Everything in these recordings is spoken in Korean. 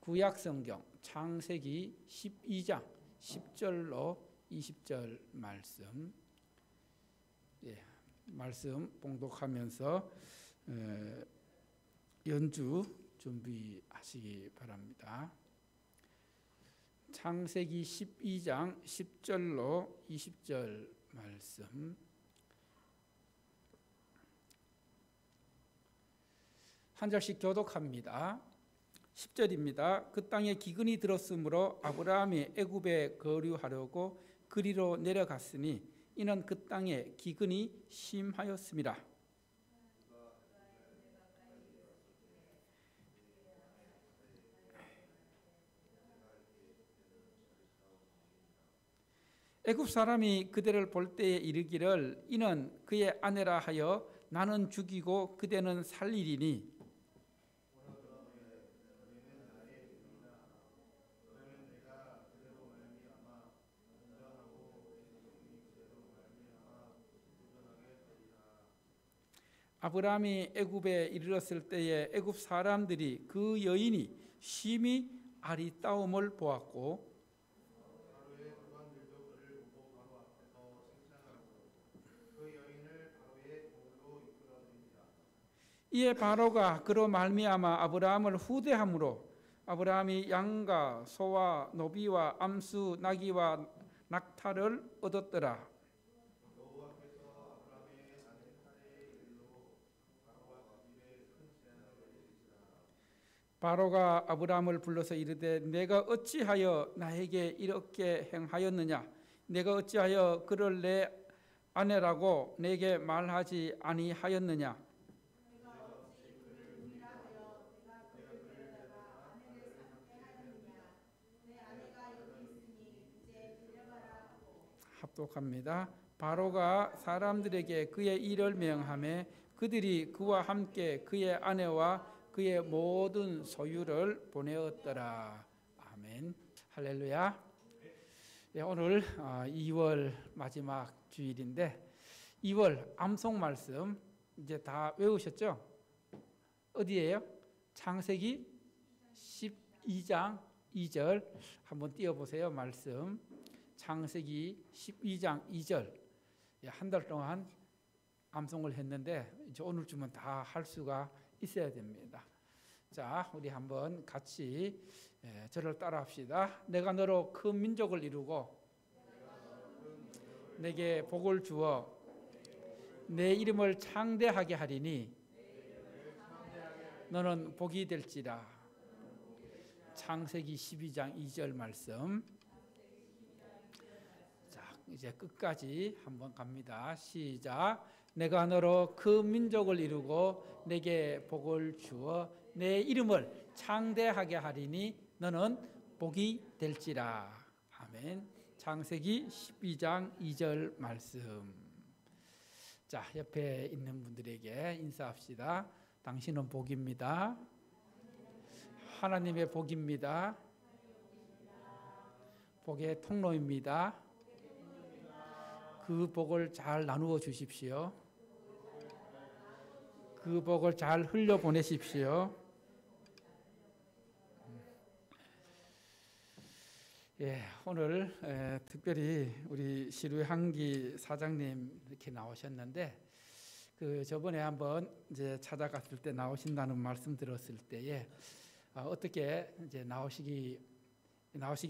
구약성경 창세기 12장 10절로 20절 말씀, 말씀 봉독하면서 연주 준비하시기 바랍니다. 창세기 12장 10절로 20절 말씀, 한 절씩 교독합니다. 10절입니다. 그 땅에 기근이 들었으므로 아브라함이 애굽에 거류하려고 그리로 내려갔으니 이는 그 땅에 기근이 심하였습니다. 애굽 사람이 그대를 볼 때에 이르기를 이는 그의 아내라 하여 나는 죽이고 그대는 살리리니 아브라함이 애굽에 이르렀을 때에 애굽 사람들이 그 여인이 심히 아리따움을 보았고 이에 바로가 그로 말미암아 아브라함을 후대함으로 아브라함이 양과 소와 노비와 암수 나귀와 낙타를 얻었더라. 바로가 아브라함을 불러서 이르되 내가 어찌하여 나에게 이렇게 행하였느냐? 내가 어찌하여 그를 내 아내라고 내게 말하지 아니하였느냐? 합독합니다. 바로가 사람들에게 그의 일을 명하매 그들이 그와 함께 그의 아내와 그의 모든 소유를 보내었더라. 아멘. 할렐루야. 오늘 2월 마지막 주일인데 2월 암송 말씀 이제 다 외우셨죠? 어디예요? 창세기 12장 2절 한번 띄워보세요. 말씀 창세기 12장 2절. 한 달 동안 암송을 했는데 이제 오늘쯤은 다 할 수가 있어야 됩니다. 자, 우리 한번 같이 저를 따라합시다. 내가 너로 큰 민족을 이루고 내게 복을 주어 내 이름을 창대하게 하리니 너는 복이 될지라. 창세기 12장 2절 말씀. 자, 이제 끝까지 한번 갑니다. 시작. 내가 너로 큰 민족을 이루고 내게 복을 주어 내 이름을 창대하게 하리니 너는 복이 될지라. 아멘. 창세기 12장 2절 말씀. 자, 옆에 있는 분들에게 인사합시다. 당신은 복입니다. 하나님의 복입니다. 복의 통로입니다. 그 복을 잘 나누어 주십시오. 그 복을 잘 흘려 보내십시오. 오늘 특별히 우리 시루향기 사장님 이렇게 나오셨는데 그 저번에 한번 이제 찾아갔을 때 나오신다는 말씀 들었을 때에 어떻게 이제 나오시게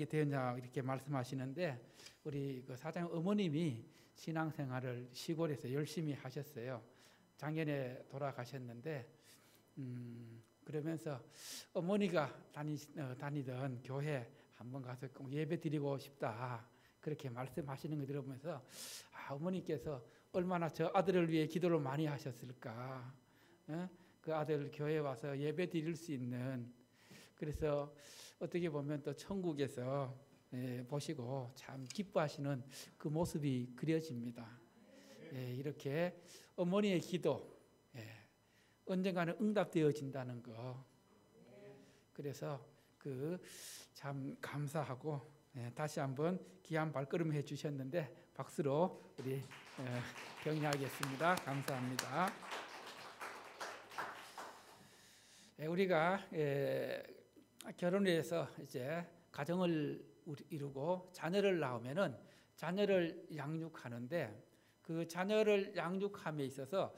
되었냐 이렇게 말씀하시는데 우리 그 사장 어머님이 신앙생활을 시골에서 열심히 하셨어요. 작년에 돌아가셨는데 그러면서 어머니가 다니던 교회 한번 가서 꼭 예배 드리고 싶다 그렇게 말씀하시는 거 들어보면서 어머니께서 얼마나 저 아들을 위해 기도를 많이 하셨을까. 그 아들 교회에 와서 예배 드릴 수 있는, 그래서 어떻게 보면 또 천국에서 보시고 참 기뻐하시는 그 모습이 그려집니다. 이렇게 어머니의 기도 언젠가는 응답되어진다는 거, 그래서 그 참 감사하고 다시 한번 귀한 발걸음 해주셨는데 박수로 우리 격려하겠습니다. 감사합니다. 우리가 결혼을 해서 이제 가정을 이루고 자녀를 낳으면은 자녀를 양육하는데 그 자녀를 양육함에 있어서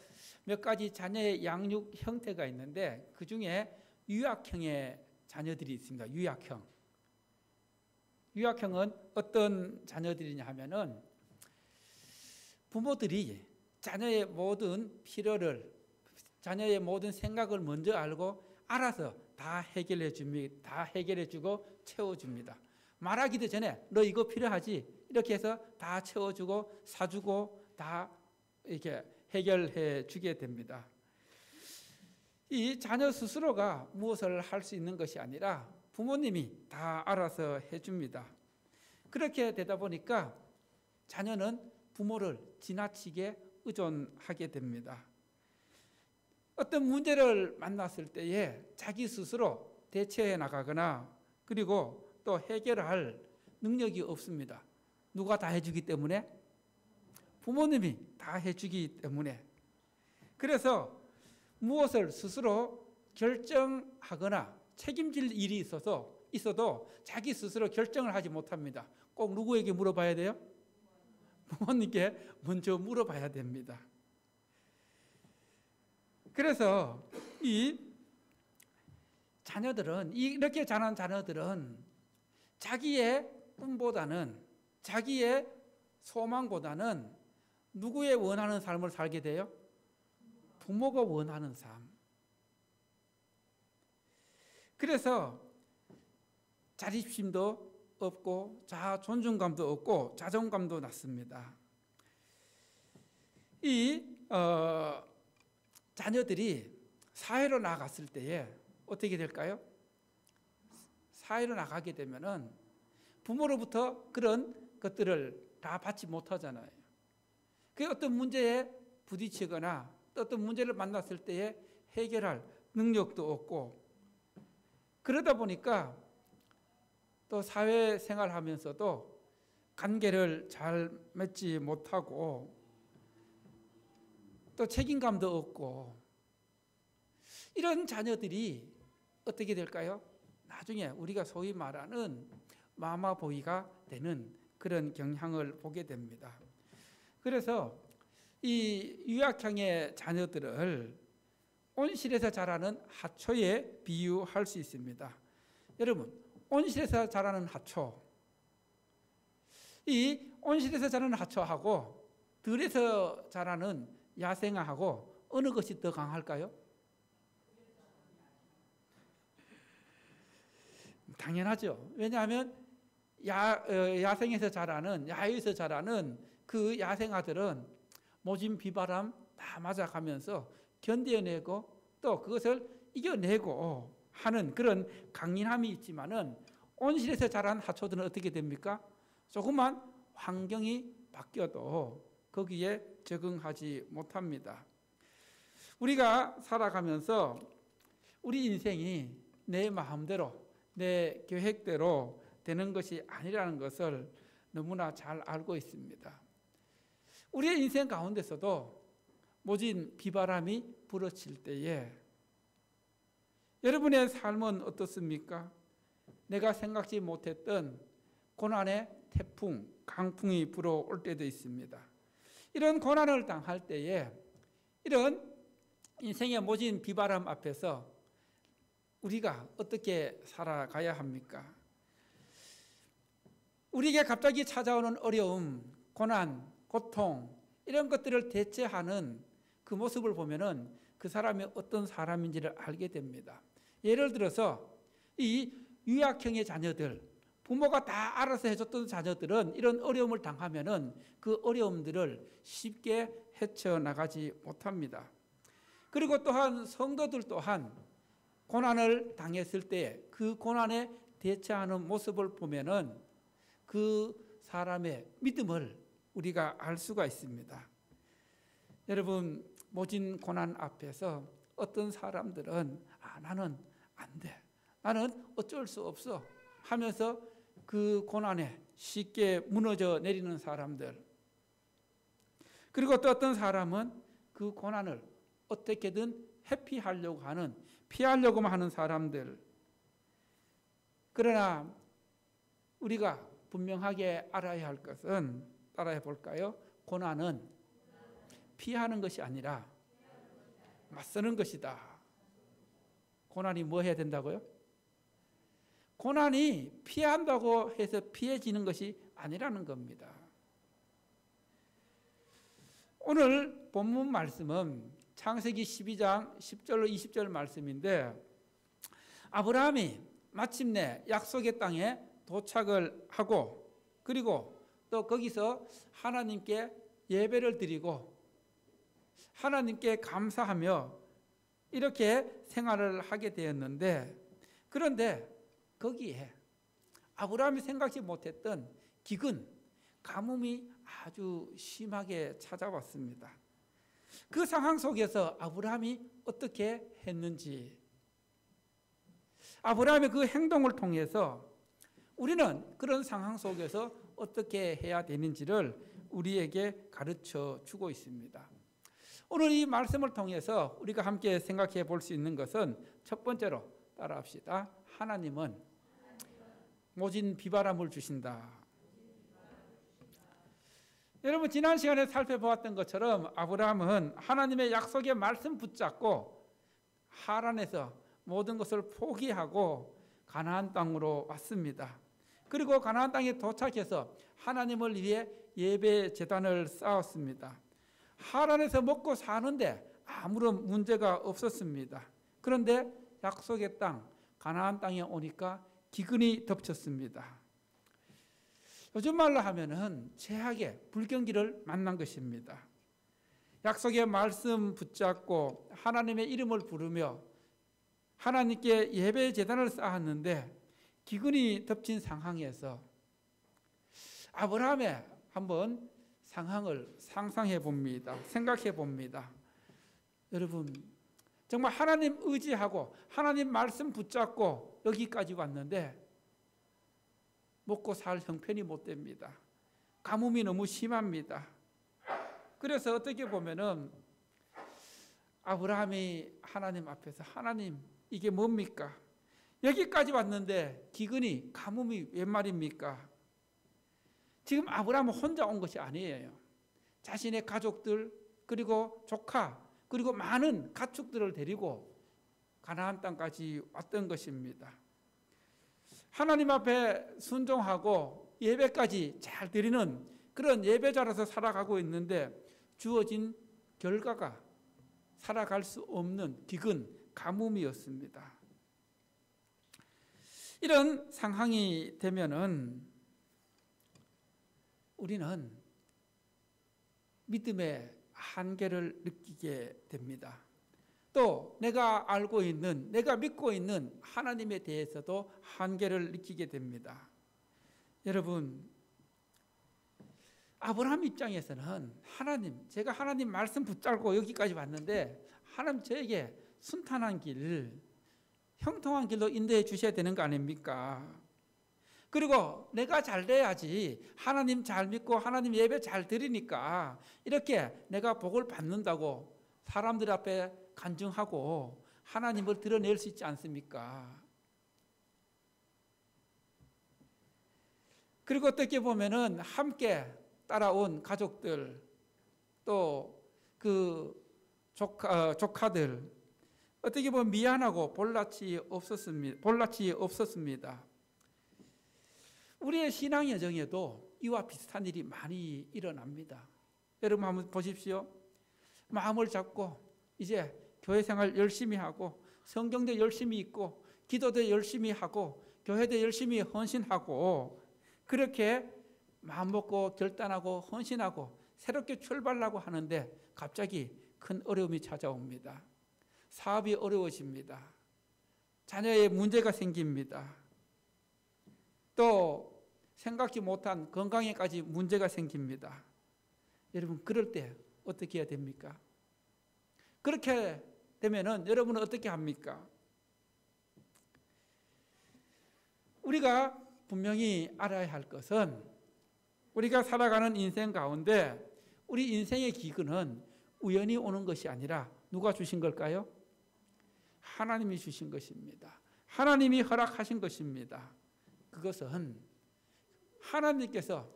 몇 가지 자녀의 양육 형태가 있는데 그 중에 유아형의 자녀들이 있습니다. 유아형은 어떤 자녀들이냐 하면은 부모들이 자녀의 모든 필요를, 자녀의 모든 생각을 먼저 알고 알아서 다 해결해 줍니다. 다 해결해 주고 채워 줍니다. 말하기도 전에 너 이거 필요하지? 이렇게 해서 다 채워 주고 사주고 다 이렇게 해결해 주게 됩니다. 이 자녀 스스로가 무엇을 할 수 있는 것이 아니라 부모님이 다 알아서 해줍니다. 그렇게 되다 보니까 자녀는 부모를 지나치게 의존하게 됩니다. 어떤 문제를 만났을 때에 자기 스스로 대처해 나가거나 그리고 또 해결할 능력이 없습니다. 누가 다 해주기 때문에? 부모님이 다 해주기 때문에. 그래서 무엇을 스스로 결정하거나 책임질 일이 있어도 자기 스스로 결정을 하지 못합니다. 꼭 누구에게 물어봐야 돼요? 부모님께 먼저 물어봐야 됩니다. 그래서 이 자녀들은, 이렇게 자란 자녀들은 자기의 꿈보다는, 자기의 소망보다는 누구의 원하는 삶을 살게 돼요? 부모가 원하는 삶. 그래서 자립심도 없고 존중감도 없고 자존감도 낮습니다. 이 자녀들이 사회로 나갔을 때에 어떻게 될까요? 사회로 나가게 되면은 부모로부터 그런 것들을 다 받지 못하잖아요. 그 어떤 문제에 부딪히거나 어떤 문제를 만났을 때에 해결할 능력도 없고, 그러다 보니까 또 사회생활하면서도 관계를 잘 맺지 못하고 또 책임감도 없고, 이런 자녀들이 어떻게 될까요? 나중에 우리가 소위 말하는 마마보이가 되는 그런 경향을 보게 됩니다. 그래서 이 유아형의 자녀들을 온실에서 자라는 하초에 비유할 수 있습니다. 여러분, 온실에서 자라는 하초, 이 온실에서 자라는 하초하고 들에서 자라는 야생화하고 어느 것이 더 강할까요? 당연하죠. 왜냐하면 야생에서 자라는, 야외에서 자라는 그 야생화들은 모진 비바람 다 맞아가면서 견뎌내고 또 그것을 이겨내고 하는 그런 강인함이 있지만은, 온실에서 자란 하초들은 어떻게 됩니까? 조금만 환경이 바뀌어도 거기에 적응하지 못합니다. 우리가 살아가면서 우리 인생이 내 마음대로, 내 계획대로 되는 것이 아니라는 것을 너무나 잘 알고 있습니다. 우리의 인생 가운데서도 모진 비바람이 불어칠 때에 여러분의 삶은 어떻습니까? 내가 생각지 못했던 고난의 태풍, 강풍이 불어올 때도 있습니다. 이런 고난을 당할 때에 이런 인생의 모진 비바람 앞에서 우리가 어떻게 살아가야 합니까? 우리에게 갑자기 찾아오는 어려움, 고난, 고통, 이런 것들을 대처하는 그 모습을 보면은 그 사람이 어떤 사람인지를 알게 됩니다. 예를 들어서 이 유아형의 자녀들, 부모가 다 알아서 해줬던 자녀들은 이런 어려움을 당하면은 그 어려움들을 쉽게 헤쳐나가지 못합니다. 그리고 또한 성도들 또한 고난을 당했을 때 그 고난에 대처하는 모습을 보면은 그 사람의 믿음을 우리가 알 수가 있습니다. 여러분, 모진 고난 앞에서 어떤 사람들은 나는 안 돼, 나는 어쩔 수 없어 하면서 그 고난에 쉽게 무너져 내리는 사람들, 그리고 또 어떤 사람은 그 고난을 어떻게든 회피하려고 하는, 피하려고만 하는 사람들, 그러나 우리가 분명하게 알아야 할 것은 따라해 볼까요? 고난은 피하는 것이 아니라 맞서는 것이다. 고난이 뭐 해야 된다고요? 고난이 피한다고 해서 피해지는 것이 아니라는 겁니다. 오늘 본문 말씀은 창세기 12장 10절로 20절 말씀인데, 아브라함이 마침내 약속의 땅에 도착을 하고, 그리고 또 거기서 하나님께 예배를 드리고 하나님께 감사하며 이렇게 생활을 하게 되었는데, 그런데 거기에 아브라함이 생각지 못했던 기근, 가뭄이 아주 심하게 찾아왔습니다. 그 상황 속에서 아브라함이 어떻게 했는지, 아브라함의 그 행동을 통해서 우리는 그런 상황 속에서 어떻게 해야 되는지를 우리에게 가르쳐 주고 있습니다. 오늘 이 말씀을 통해서 우리가 함께 생각해 볼 수 있는 것은, 첫 번째로 따라합시다. 하나님은 모진 비바람을 주신다. 여러분, 지난 시간에 살펴보았던 것처럼 아브라함은 하나님의 약속의 말씀 붙잡고 하란에서 모든 것을 포기하고 가나안 땅으로 왔습니다. 그리고 가나안 땅에 도착해서 하나님을 위해 예배 제단을 쌓았습니다. 하란에서 먹고 사는데 아무런 문제가 없었습니다. 그런데 약속의 땅 가나안 땅에 오니까 기근이 덮쳤습니다. 요즘 말로 하면은 최악의 불경기를 만난 것입니다. 약속의 말씀 붙잡고 하나님의 이름을 부르며 하나님께 예배 제단을 쌓았는데 기근이 덮친 상황에서 아브라함의 한번 상황을 상상해 봅니다. 생각해 봅니다. 여러분, 정말 하나님 의지하고 하나님 말씀 붙잡고 여기까지 왔는데 먹고 살 형편이 못 됩니다. 가뭄이 너무 심합니다. 그래서 어떻게 보면은 아브라함이 하나님 앞에서, 하나님 이게 뭡니까? 여기까지 왔는데 기근이, 가뭄이 웬 말입니까? 지금 아브라함은 혼자 온 것이 아니에요. 자신의 가족들, 그리고 조카, 그리고 많은 가축들을 데리고 가나안 땅까지 왔던 것입니다. 하나님 앞에 순종하고 예배까지 잘 드리는 그런 예배자로서 살아가고 있는데 주어진 결과가 살아갈 수 없는 기근, 가뭄이었습니다. 이런 상황이 되면은 우리는 믿음의 한계를 느끼게 됩니다. 또 내가 알고 있는, 내가 믿고 있는 하나님에 대해서도 한계를 느끼게 됩니다. 여러분, 아브라함 입장에서는 하나님, 제가 하나님 말씀 붙잡고 여기까지 왔는데 하나님 저에게 순탄한 길, 형통한 길로 인도해 주셔야 되는 거 아닙니까? 그리고 내가 잘 돼야지, 하나님 잘 믿고 하나님 예배 잘 드리니까 이렇게 내가 복을 받는다고 사람들 앞에 간증하고 하나님을 드러낼 수 있지 않습니까? 그리고 어떻게 보면은 함께 따라온 가족들, 또 그 조카들, 어떻게 보면 미안하고 볼낯이 없었습니다. 우리의 신앙 여정에도 이와 비슷한 일이 많이 일어납니다. 여러분 한번 보십시오. 마음을 잡고 이제 교회 생활 열심히 하고 성경도 열심히 읽고 기도도 열심히 하고 교회도 열심히 헌신하고 그렇게 마음 먹고 결단하고 헌신하고 새롭게 출발하고 하는데 갑자기 큰 어려움이 찾아옵니다. 사업이 어려워집니다. 자녀의 문제가 생깁니다. 또 생각지 못한 건강에까지 문제가 생깁니다. 여러분, 그럴 때 어떻게 해야 됩니까? 그렇게 되면은 여러분은 어떻게 합니까? 우리가 분명히 알아야 할 것은 우리가 살아가는 인생 가운데 우리 인생의 기근은 우연히 오는 것이 아니라 누가 주신 걸까요? 하나님이 주신 것입니다. 하나님이 허락하신 것입니다. 그것은 하나님께서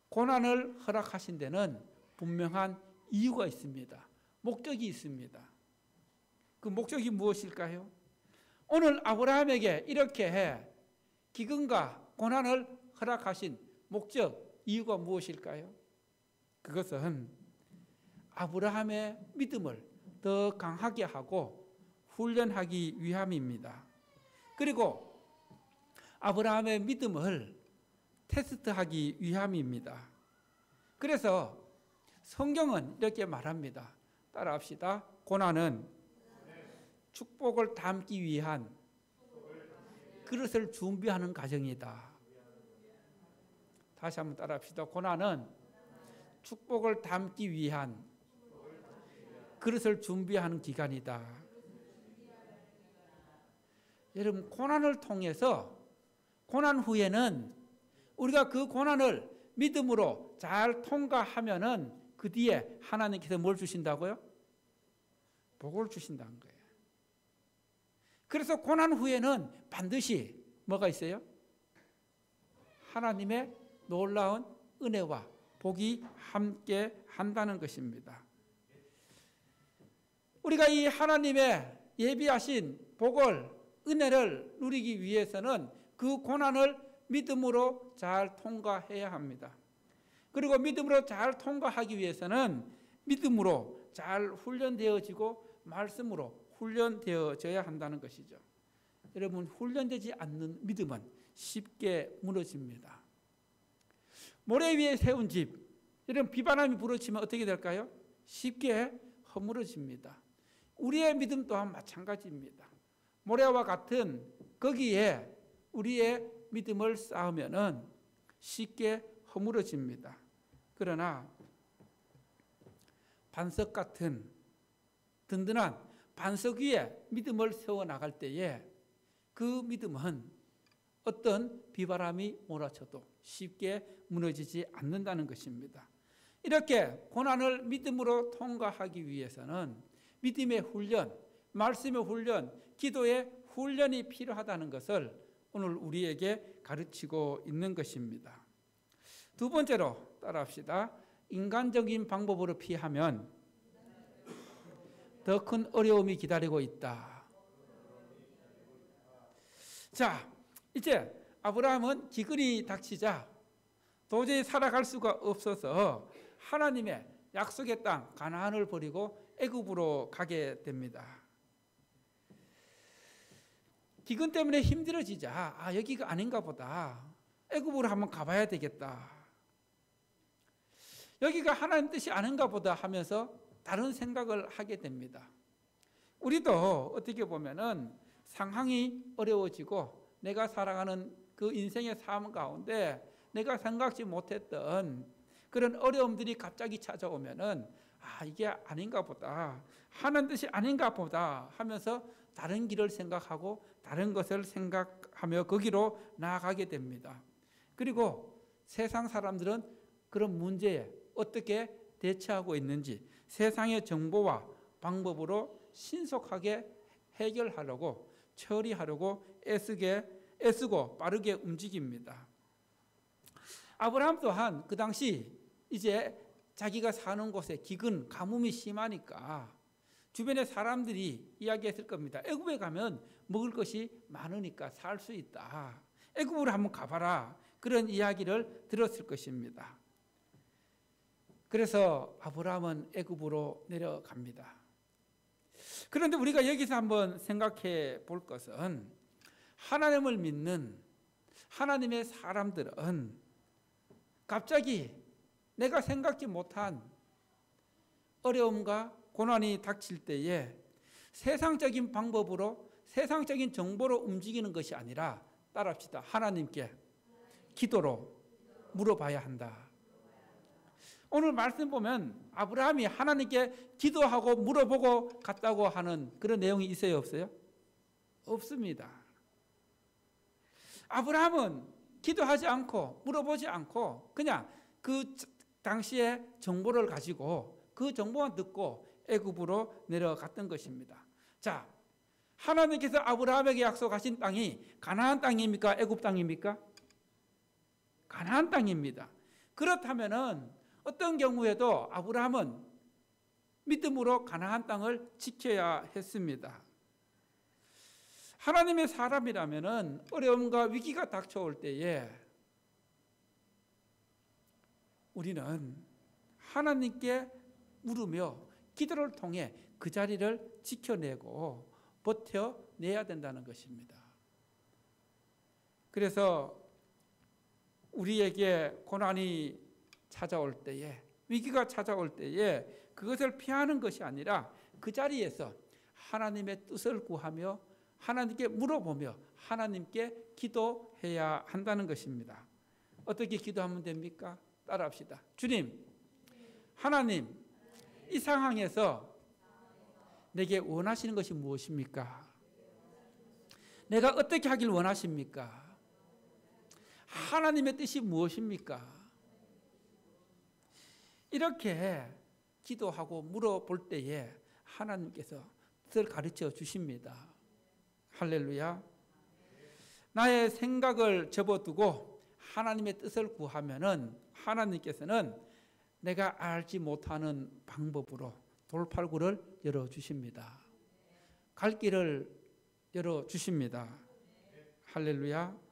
고난을 허락하신 데는 분명한 이유가 있습니다. 목적이 있습니다. 그 목적이 무엇일까요? 오늘 아브라함에게 이렇게 기근과 고난을 허락하신 목적, 이유가 무엇일까요? 그것은 아브라함의 믿음을 더 강하게 하고 훈련하기 위함입니다. 그리고 아브라함의 믿음을 테스트하기 위함입니다. 그래서 성경은 이렇게 말합니다. 따라합시다. 고난은 축복을 담기 위한 그릇을 준비하는 과정이다. 다시 한번 따라합시다. 고난은 축복을 담기 위한 그릇을 준비하는 기간이다. 여러분, 고난을 통해서 고난 후에는 우리가 그 고난을 믿음으로 잘 통과하면은 그 뒤에 하나님께서 뭘 주신다고요? 복을 주신다는 거예요. 그래서 고난 후에는 반드시 뭐가 있어요? 하나님의 놀라운 은혜와 복이 함께 한다는 것입니다. 우리가 이 하나님의 예비하신 복을, 은혜를 누리기 위해서는 그 고난을 믿음으로 잘 통과해야 합니다. 그리고 믿음으로 잘 통과하기 위해서는 믿음으로 잘 훈련되어지고 말씀으로 훈련되어져야 한다는 것이죠. 여러분, 훈련되지 않는 믿음은 쉽게 무너집니다. 모래 위에 세운 집, 이런 비바람이 불어치면 어떻게 될까요? 쉽게 허물어집니다. 우리의 믿음 또한 마찬가지입니다. 모래와 같은 거기에 우리의 믿음을 쌓으면은 쉽게 허물어집니다. 그러나 반석 같은 든든한 반석 위에 믿음을 세워 나갈 때에 그 믿음은 어떤 비바람이 몰아쳐도 쉽게 무너지지 않는다는 것입니다. 이렇게 고난을 믿음으로 통과하기 위해서는 믿음의 훈련, 말씀의 훈련, 기도의 훈련이 필요하다는 것을 오늘 우리에게 가르치고 있는 것입니다. 두 번째로 따라합시다. 인간적인 방법으로 피하면 더 큰 어려움이 기다리고 있다. 자, 이제 아브라함은 기근이 닥치자 도저히 살아갈 수가 없어서 하나님의 약속의 땅 가나안을 버리고 애굽으로 가게 됩니다. 기근 때문에 힘들어지자 여기가 아닌가 보다. 애굽으로 한번 가봐야 되겠다. 여기가 하나님 뜻이 아닌가 보다 하면서 다른 생각을 하게 됩니다. 우리도 어떻게 보면은 상황이 어려워지고 내가 살아가는 그 인생의 삶 가운데 내가 생각지 못했던 그런 어려움들이 갑자기 찾아오면은 이게 아닌가 보다. 하나님 뜻이 아닌가 보다 하면서 다른 길을 생각하고 다른 것을 생각하며 거기로 나아가게 됩니다. 그리고 세상 사람들은 그런 문제에 어떻게 대처하고 있는지 세상의 정보와 방법으로 신속하게 해결하려고 처리하려고 애쓰고 빠르게 움직입니다. 아브라함 또한 그 당시 이제 자기가 사는 곳에 기근, 가뭄이 심하니까 주변의 사람들이 이야기했을 겁니다. 애굽에 가면 먹을 것이 많으니까 살 수 있다. 애굽으로 한번 가봐라. 그런 이야기를 들었을 것입니다. 그래서 아브라함은 애굽으로 내려갑니다. 그런데 우리가 여기서 한번 생각해 볼 것은 하나님을 믿는 하나님의 사람들은 갑자기 내가 생각지 못한 어려움과 고난이 닥칠 때에 세상적인 방법으로 세상적인 정보로 움직이는 것이 아니라 따라합시다. 하나님께 기도로 물어봐야 한다. 오늘 말씀 보면 아브라함이 하나님께 기도하고 물어보고 갔다고 하는 그런 내용이 있어요, 없어요? 없습니다. 아브라함은 기도하지 않고 물어보지 않고 그냥 그 당시의 정보를 가지고 그 정보만 듣고 애굽으로 내려갔던 것입니다. 자, 하나님께서 아브라함에게 약속하신 땅이 가나안 땅입니까? 애굽 땅입니까? 가나안 땅입니다. 그렇다면은 어떤 경우에도 아브라함은 믿음으로 가나안 땅을 지켜야 했습니다. 하나님의 사람이라면은 어려움과 위기가 닥쳐올 때에 우리는 하나님께 물으며 기도를 통해 그 자리를 지켜내고 버텨내야 된다는 것입니다. 그래서 우리에게 고난이 찾아올 때에, 위기가 찾아올 때에 그것을 피하는 것이 아니라 그 자리에서 하나님의 뜻을 구하며 하나님께 물어보며 하나님께 기도해야 한다는 것입니다. 어떻게 기도하면 됩니까? 따라합시다. 주님, 하나님, 이 상황에서 내게 원하시는 것이 무엇입니까? 내가 어떻게 하길 원하십니까? 하나님의 뜻이 무엇입니까? 이렇게 기도하고 물어볼 때에 하나님께서 뜻을 가르쳐 주십니다. 할렐루야. 나의 생각을 접어두고 하나님의 뜻을 구하면은 하나님께서는 내가 알지 못하는 방법으로 돌팔구를 열어주십니다. 갈 길을 열어주십니다. 할렐루야.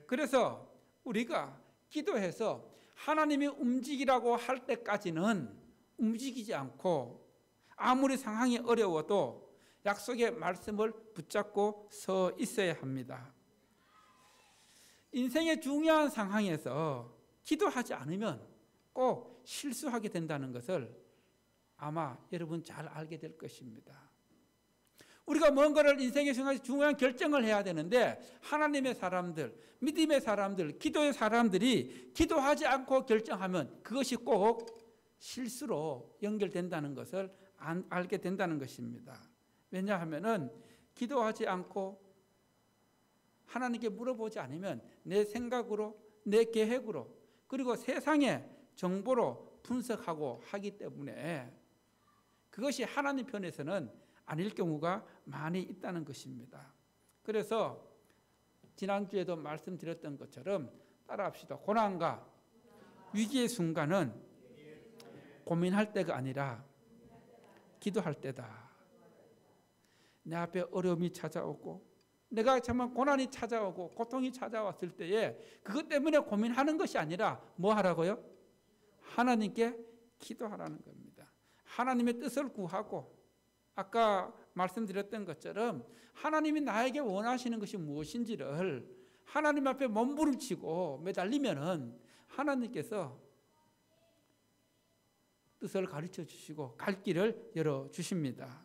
그래서 우리가 기도해서 하나님이 움직이라고 할 때까지는 움직이지 않고 아무리 상황이 어려워도 약속의 말씀을 붙잡고 서 있어야 합니다. 인생의 중요한 상황에서 기도하지 않으면 꼭 실수하게 된다는 것을 아마 여러분 잘 알게 될 것입니다. 우리가 뭔가를 인생의 중요한 결정을 해야 되는데 하나님의 사람들, 믿음의 사람들, 기도의 사람들이 기도하지 않고 결정하면 그것이 꼭 실수로 연결된다는 것을 알게 된다는 것입니다. 왜냐하면은 기도하지 않고 하나님께 물어보지 않으면 내 생각으로, 내 계획으로, 그리고 세상의 정보로 분석하고 하기 때문에 그것이 하나님 편에서는 아닐 경우가 많이 있다는 것입니다. 그래서 지난주에도 말씀드렸던 것처럼 따라합시다. 고난과 위기의 순간은 고민할 때가 아니라 기도할 때다. 내 앞에 어려움이 찾아오고 내가 정말 고난이 찾아오고 고통이 찾아왔을 때에 그것 때문에 고민하는 것이 아니라 뭐 하라고요? 하나님께 기도하라는 겁니다. 하나님의 뜻을 구하고 아까 말씀드렸던 것처럼 하나님이 나에게 원하시는 것이 무엇인지를 하나님 앞에 몸부림치고 매달리면은 하나님께서 뜻을 가르쳐 주시고 갈 길을 열어 주십니다.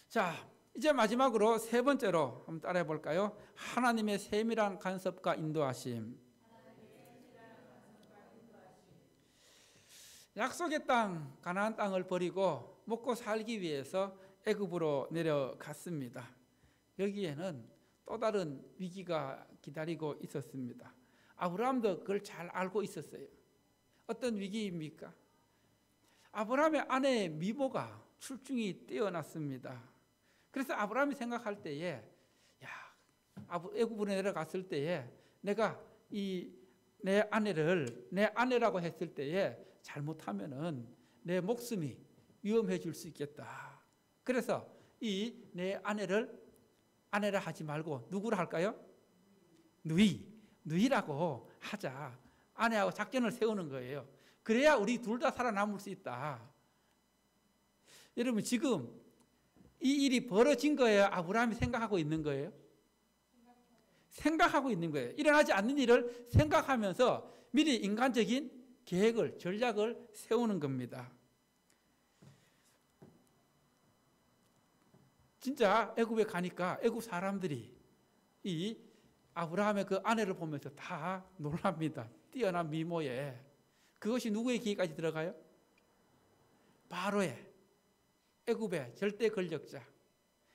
자, 이제 마지막으로 세 번째로 한번 따라해 볼까요? 하나님의 세밀한 간섭과 인도하심. 약속의 땅, 가나안 땅을 버리고 먹고 살기 위해서 애굽으로 내려갔습니다. 여기에는 또 다른 위기가 기다리고 있었습니다. 아브라함도 그걸 잘 알고 있었어요. 어떤 위기입니까? 아브라함의 아내의 미모가 출중이 뛰어났습니다. 그래서 아브라함이 생각할 때에 애굽으로 내려갔을 때에 내가 내 아내를 내 아내라고 했을 때에 잘못하면은 내 목숨이 위험해질 수 있겠다. 그래서 내 아내를 아내라 하지 말고 누구를 할까요? 누이라고 하자. 아내하고 작전을 세우는 거예요. 그래야 우리 둘 다 살아남을 수 있다. 여러분 지금 이 일이 벌어진 거예요? 아브라함이 생각하고 있는 거예요? 생각하고 있는 거예요. 일어나지 않는 일을 생각하면서 미리 인간적인 계획을, 전략을 세우는 겁니다. 진짜 애굽에 가니까 애굽 사람들이 이 아브라함의 그 아내를 보면서 다 놀랍니다. 뛰어난 미모에. 그것이 누구의 귀까지 들어가요? 바로의, 애굽의 절대 권력자.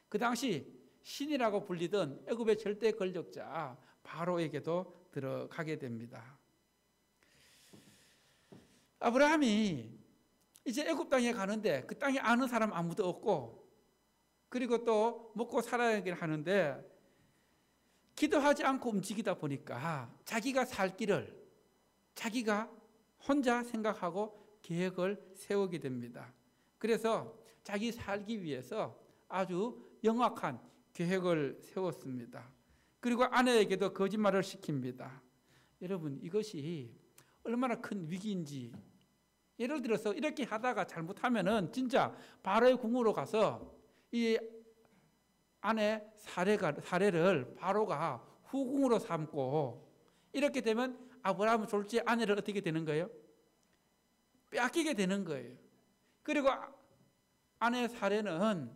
그 당시 신이라고 불리던 애굽의 절대 권력자 바로에게도 들어가게 됩니다. 아브라함이 이제 애굽 땅에 가는데 그 땅에 아는 사람 아무도 없고 그리고 또 먹고 살아야 하는데 기도하지 않고 움직이다 보니까 자기가 살 길을 자기가 혼자 생각하고 계획을 세우게 됩니다. 그래서 자기 살기 위해서 아주 영악한 계획을 세웠습니다. 그리고 아내에게도 거짓말을 시킵니다. 여러분, 이것이 얼마나 큰 위기인지, 예를 들어서 이렇게 하다가 잘못하면은 진짜 바로의 궁으로 가서 이 아내 사례를 바로가 후궁으로 삼고, 이렇게 되면 아브라함은 졸지에 아내를 어떻게 되는 거예요? 빼앗기게 되는 거예요. 그리고 아내 사례는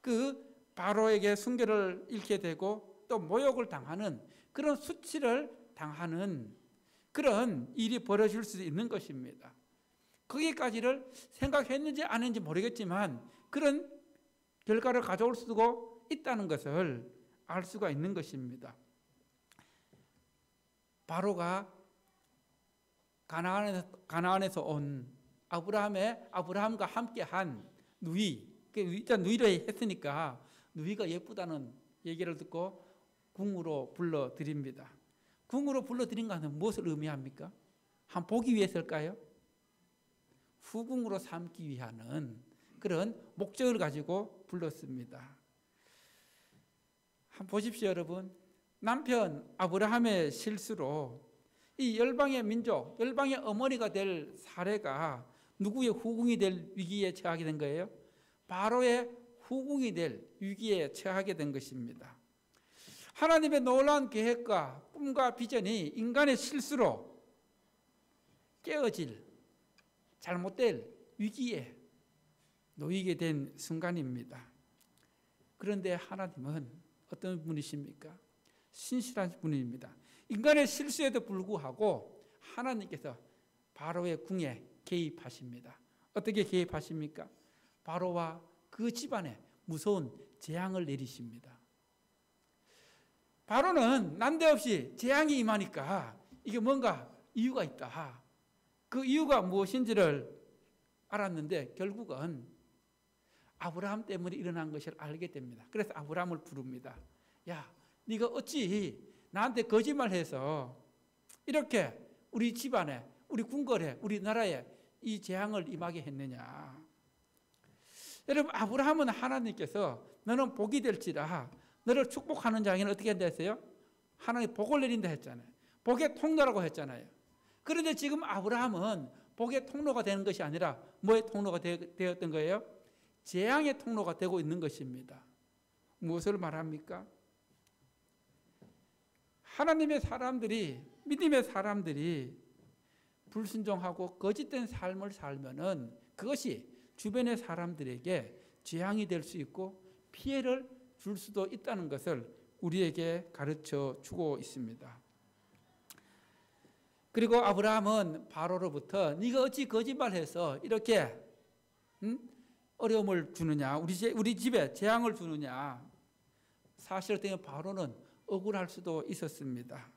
그 바로에게 순교를 잃게 되고 또 모욕을 당하는 그런 수치를 당하는 그런 일이 벌어질 수 있는 것입니다. 거기까지를 생각했는지 안 했는지 모르겠지만 그런 결과를 가져올 수도 있다는 것을 알 수가 있는 것입니다. 바로가 가나안에서 온 아브라함과 함께한 누이, 일단 누이를 했으니까 누이가 예쁘다는 얘기를 듣고 궁으로 불러드립니다. 궁으로 불러드린 것은 무엇을 의미합니까? 한 보기 위해서일까요? 후궁으로 삼기 위한 그런 목적을 가지고 불렀습니다. 한번 보십시오, 여러분. 남편 아브라함의 실수로 이 열방의 민족, 열방의 어머니가 될 사례가 누구의 후궁이 될 위기에 처하게 된 거예요? 바로의 후궁이 될 위기에 처하게 된 것입니다. 하나님의 놀라운 계획과 꿈과 비전이 인간의 실수로 깨어질 잘못될 위기에 놓이게 된 순간입니다. 그런데 하나님은 어떤 분이십니까? 신실한 분입니다. 인간의 실수에도 불구하고 하나님께서 바로의 궁에 개입하십니다. 어떻게 개입하십니까? 바로와 그 집안에 무서운 재앙을 내리십니다. 바로는 난데없이 재앙이 임하니까 이게 뭔가 이유가 있다. 그 이유가 무엇인지를 알았는데 결국은 아브라함 때문에 일어난 것을 알게 됩니다. 그래서 아브라함을 부릅니다. 야, 네가 어찌 나한테 거짓말해서 이렇게 우리 집안에, 우리 궁궐에, 우리 나라에 이 재앙을 임하게 했느냐. 여러분, 아브라함은 하나님께서 너는 복이 될지라 너를 축복하는 자에게는 어떻게 한다 했어요? 하나님 복을 내린다 했잖아요. 복의 통로라고 했잖아요. 그런데 지금 아브라함은 복의 통로가 되는 것이 아니라 뭐의 통로가 되었던 거예요? 재앙의 통로가 되고 있는 것입니다. 무엇을 말합니까? 하나님의 사람들이, 믿음의 사람들이 불순종하고 거짓된 삶을 살면은 그것이 주변의 사람들에게 재앙이 될 수 있고 피해를 줄 수도 있다는 것을 우리에게 가르쳐 주고 있습니다. 그리고 아브라함은 바로로부터 네가 어찌 거짓말해서 이렇게 어려움을 주느냐, 우리 집에 재앙을 주느냐. 사실 어떻게 바로는 억울할 수도 있었습니다.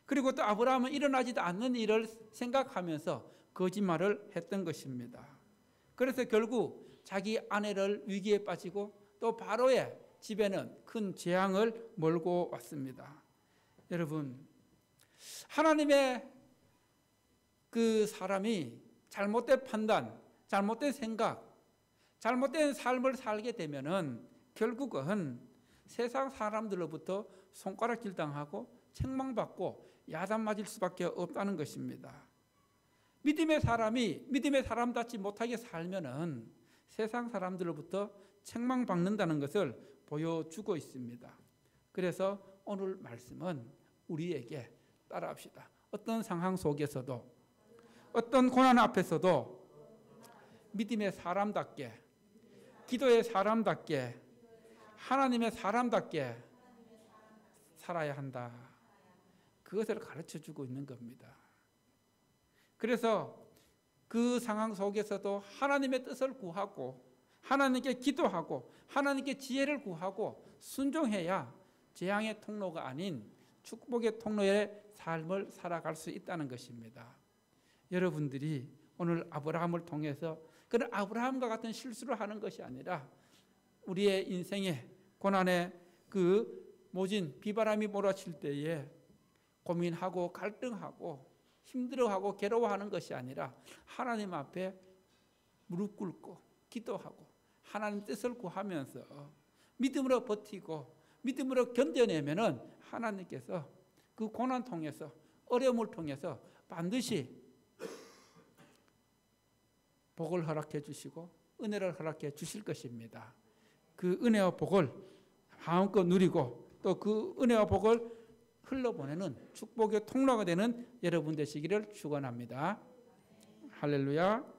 그리고 또 아브라함은 일어나지도 않는 일을 생각하면서 거짓말을 했던 것입니다. 그래서 결국 자기 아내를 위기에 빠지고 또 바로의 집에는 큰 재앙을 몰고 왔습니다. 여러분, 하나님의 그 사람이 잘못된 판단, 잘못된 생각, 잘못된 삶을 살게 되면은 결국은 세상 사람들로부터 손가락질 당하고 책망받고 야단 맞을 수밖에 없다는 것입니다. 믿음의 사람이 믿음의 사람답지 못하게 살면은 세상 사람들로부터 책망받는다는 것을 보여주고 있습니다. 그래서 오늘 말씀은 우리에게 따라합시다. 어떤 상황 속에서도, 어떤 고난 앞에서도 믿음의 사람답게, 기도의 사람답게, 하나님의 사람답게 살아야 한다. 그것을 가르쳐주고 있는 겁니다. 그래서 그 상황 속에서도 하나님의 뜻을 구하고 하나님께 기도하고 하나님께 지혜를 구하고 순종해야 재앙의 통로가 아닌 축복의 통로의 삶을 살아갈 수 있다는 것입니다. 여러분들이 오늘 아브라함을 통해서 그런 아브라함과 같은 실수를 하는 것이 아니라 우리의 인생의 고난의 그 모진 비바람이 몰아칠 때에 고민하고 갈등하고 힘들어하고 괴로워하는 것이 아니라 하나님 앞에 무릎 꿇고 기도하고 하나님 뜻을 구하면서 믿음으로 버티고 믿음으로 견뎌내면은 하나님께서 그 고난 통해서 어려움을 통해서 반드시 복을 허락해 주시고 은혜를 허락해 주실 것입니다. 그 은혜와 복을 마음껏 누리고 또 그 은혜와 복을 흘러보내는 축복의 통로가 되는 여러분 되시기를 축원합니다. 할렐루야.